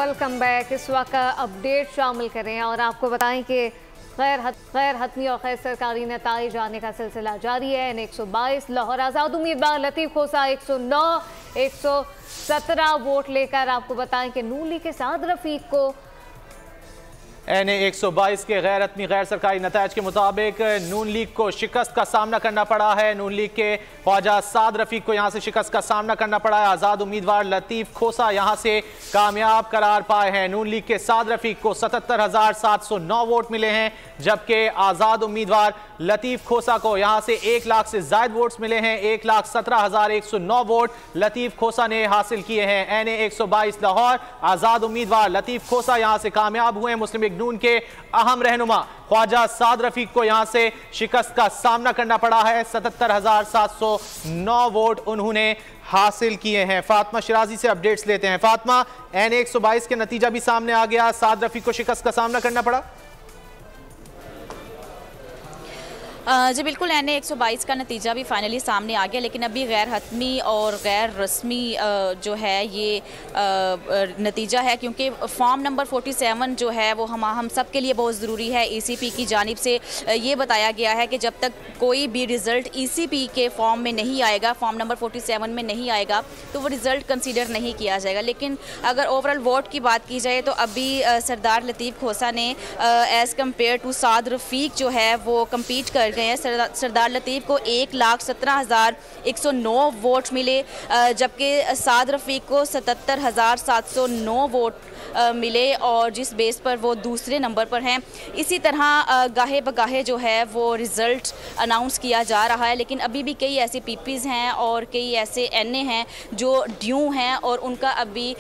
Welcome back. इस वक्त update शामिल करें और आपको बताएं कि गैर हतमी और गैर सरकारी नताइज आने का सिलसिला जारी है। N122 लाहौर आज़ाद उम्मीदवार लतीफ़ खोसा 109 117 वोट लेकर आपको बताएं कि नून लीग के साद रफीक को N122 के गैर हतमी गैर सरकारी नताइज के मुताबिक नून लीग को शिकस्त का सामना करना पड़ा है। नून लीग के ख्वाजा साद रफीक को यहाँ से शिकस्त का सामना करना पड़ा है। आज़ाद उम्मीदवार लतीफ़ खोसा यहाँ से कामयाब करार पाए हैं। नून लीग के साद रफीक को 77,709 वोट मिले हैं, जबकि आज़ाद उम्मीदवार लतीफ़ खोसा को यहाँ से 1 लाख से ज़ायद वोट्स मिले हैं। 1,17,109 वोट लतीफ़ खोसा ने हासिल किए हैं। N122 लाहौर आज़ाद उम्मीदवार लतीफ़ खोसा यहाँ से कामयाब हुए। मुस्लिम लीग नून के अहम रहनुमा ख्वाजा साद रफीक को यहां से शिकस्त का सामना करना पड़ा है। 77,709 वोट उन्होंने हासिल किए हैं। फातिमा शिराजी से अपडेट्स लेते हैं। फातिमा, N122 के नतीजा भी सामने आ गया, साद रफीक को शिकस्त का सामना करना पड़ा। जी बिल्कुल, N122 का नतीजा भी फाइनली सामने आ गया, लेकिन अभी गैर हतमी और गैर रस्मी जो है ये नतीजा है, क्योंकि फॉर्म नंबर 47 जो है वो हम सब के लिए बहुत ज़रूरी है। ECP की जानिब से ये बताया गया है कि जब तक कोई भी रिज़ल्ट ECP के फॉर्म में नहीं आएगा, फॉर्म नंबर 47 में नहीं आएगा, तो वो रिज़ल्ट कंसीडर नहीं किया जाएगा। लेकिन अगर ओवरऑल वोट की बात की जाए तो अभी सरदार लतीफ़ खोसा ने as compare to Saad Rafique जो है वो कम्पीट कर गए हैं। सरदार लतीफ़ को 1,17,109 वोट मिले, जबकि साद रफीक को 77,709 वोट मिले, और जिस बेस पर वो दूसरे नंबर पर हैं। इसी तरह गाहे बगाहे जो है वो रिज़ल्ट अनाउंस किया जा रहा है, लेकिन अभी भी कई ऐसे PPs हैं और कई ऐसे NA हैं जो ड्यू हैं और उनका अभी